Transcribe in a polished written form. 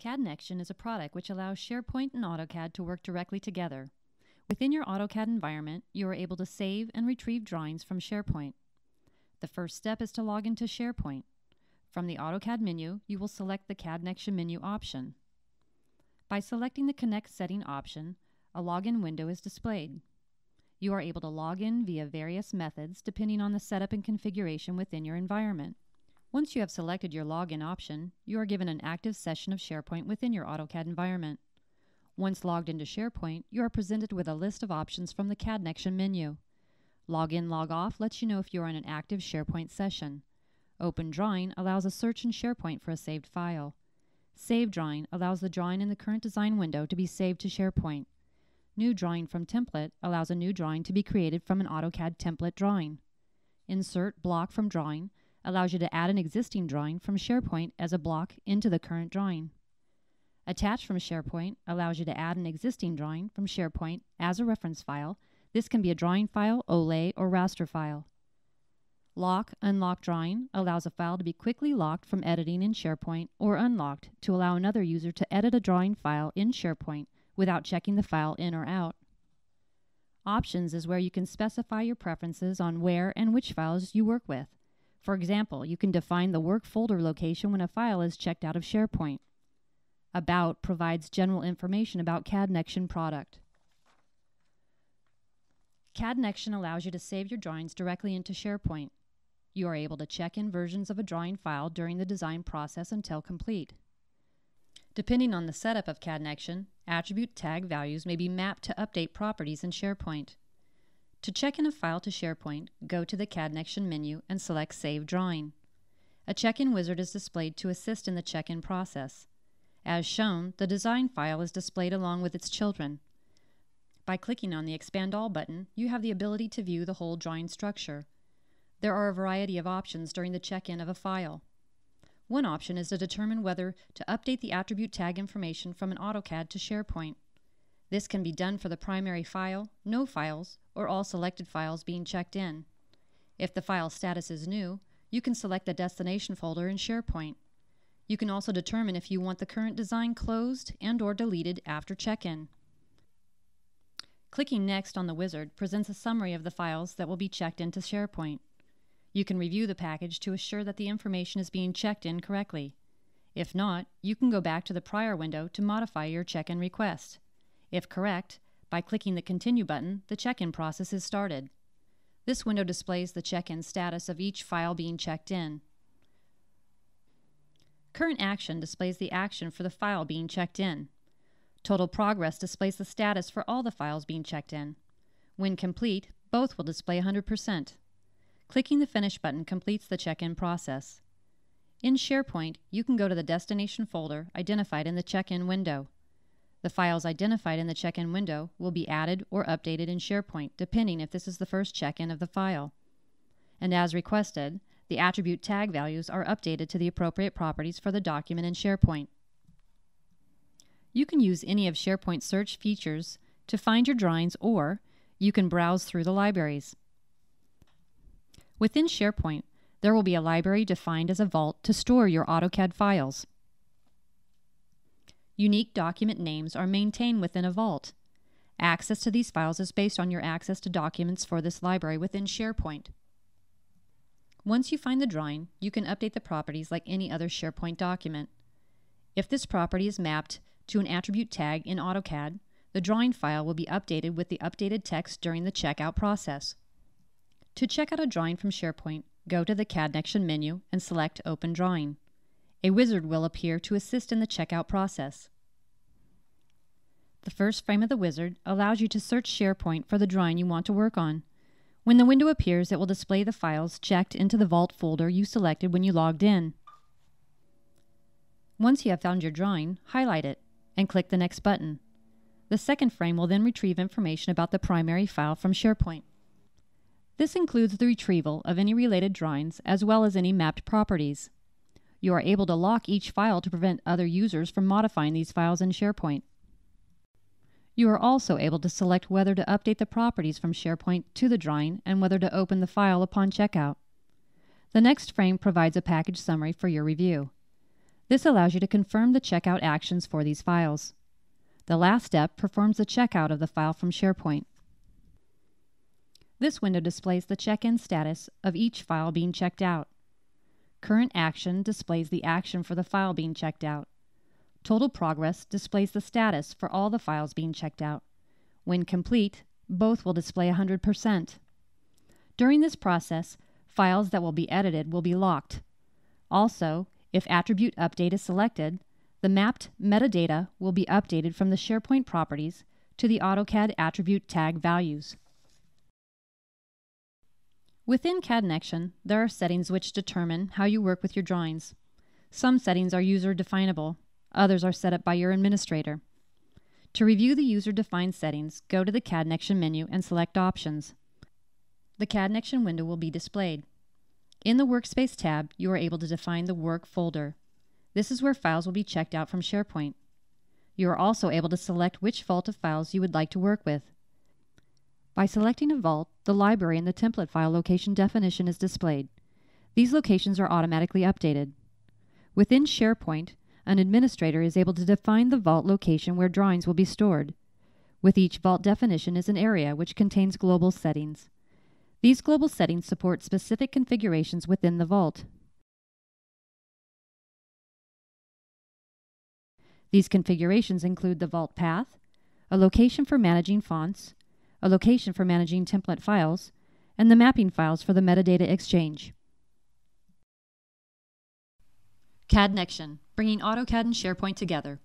CADnection is a product which allows SharePoint and AutoCAD to work directly together. Within your AutoCAD environment, you are able to save and retrieve drawings from SharePoint. The first step is to log into SharePoint. From the AutoCAD menu, you will select the CADnection menu option. By selecting the Connect setting option, a login window is displayed. You are able to log in via various methods depending on the setup and configuration within your environment. Once you have selected your login option, you are given an active session of SharePoint within your AutoCAD environment. Once logged into SharePoint, you are presented with a list of options from the CADnection menu. Log in, log off lets you know if you are in an active SharePoint session. Open Drawing allows a search in SharePoint for a saved file. Save Drawing allows the drawing in the current design window to be saved to SharePoint. New Drawing from Template allows a new drawing to be created from an AutoCAD template drawing. Insert Block from Drawing allows you to add an existing drawing from SharePoint as a block into the current drawing. Attach from SharePoint allows you to add an existing drawing from SharePoint as a reference file. This can be a drawing file, Olay, or raster file. Lock, Unlock Drawing allows a file to be quickly locked from editing in SharePoint or unlocked to allow another user to edit a drawing file in SharePoint without checking the file in or out. Options is where you can specify your preferences on where and which files you work with. For example, you can define the work folder location when a file is checked out of SharePoint. About provides general information about CADnection product. CADnection allows you to save your drawings directly into SharePoint. You are able to check in versions of a drawing file during the design process until complete. Depending on the setup of CADnection, attribute tag values may be mapped to update properties in SharePoint. To check in a file to SharePoint, go to the CADnection menu and select Save Drawing. A check-in wizard is displayed to assist in the check-in process. As shown, the design file is displayed along with its children. By clicking on the Expand All button, you have the ability to view the whole drawing structure. There are a variety of options during the check-in of a file. One option is to determine whether to update the attribute tag information from an AutoCAD to SharePoint. This can be done for the primary file, no files, or all selected files being checked in. If the file status is new, you can select the destination folder in SharePoint. You can also determine if you want the current design closed and/or deleted after check-in. Clicking Next on the wizard presents a summary of the files that will be checked into SharePoint. You can review the package to assure that the information is being checked in correctly. If not, you can go back to the prior window to modify your check-in request. If correct, by clicking the Continue button, the check-in process is started. This window displays the check-in status of each file being checked in. Current Action displays the action for the file being checked in. Total Progress displays the status for all the files being checked in. When complete, both will display 100%. Clicking the Finish button completes the check-in process. In SharePoint, you can go to the destination folder identified in the check-in window. The files identified in the check-in window will be added or updated in SharePoint, depending if this is the first check-in of the file. And as requested, the attribute tag values are updated to the appropriate properties for the document in SharePoint. You can use any of SharePoint's search features to find your drawings, or you can browse through the libraries. Within SharePoint, there will be a library defined as a vault to store your AutoCAD files. Unique document names are maintained within a vault. Access to these files is based on your access to documents for this library within SharePoint. Once you find the drawing, you can update the properties like any other SharePoint document. If this property is mapped to an attribute tag in AutoCAD, the drawing file will be updated with the updated text during the checkout process. To check out a drawing from SharePoint, go to the CADnection menu and select Open Drawing. A wizard will appear to assist in the checkout process. The first frame of the wizard allows you to search SharePoint for the drawing you want to work on. When the window appears, it will display the files checked into the Vault folder you selected when you logged in. Once you have found your drawing, highlight it and click the Next button. The second frame will then retrieve information about the primary file from SharePoint. This includes the retrieval of any related drawings as well as any mapped properties. You are able to lock each file to prevent other users from modifying these files in SharePoint. You are also able to select whether to update the properties from SharePoint to the drawing and whether to open the file upon checkout. The next frame provides a package summary for your review. This allows you to confirm the checkout actions for these files. The last step performs the checkout of the file from SharePoint. This window displays the check-in status of each file being checked out. Current action displays the action for the file being checked out. Total progress displays the status for all the files being checked out. When complete, both will display 100%. During this process, files that will be edited will be locked. Also, if Attribute Update is selected, the mapped metadata will be updated from the SharePoint properties to the AutoCAD attribute tag values. Within CADnection, there are settings which determine how you work with your drawings. Some settings are user-definable, others are set up by your administrator. To review the user-defined settings, go to the CADnection menu and select Options. The CADnection window will be displayed. In the Workspace tab, you are able to define the Work folder. This is where files will be checked out from SharePoint. You are also able to select which vault of files you would like to work with. By selecting a vault, the library and the template file location definition is displayed. These locations are automatically updated. Within SharePoint, an administrator is able to define the vault location where drawings will be stored. With each vault definition is an area which contains global settings. These global settings support specific configurations within the vault. These configurations include the vault path, a location for managing fonts, a location for managing template files, and the mapping files for the metadata exchange. CADnection, bringing AutoCAD and SharePoint together.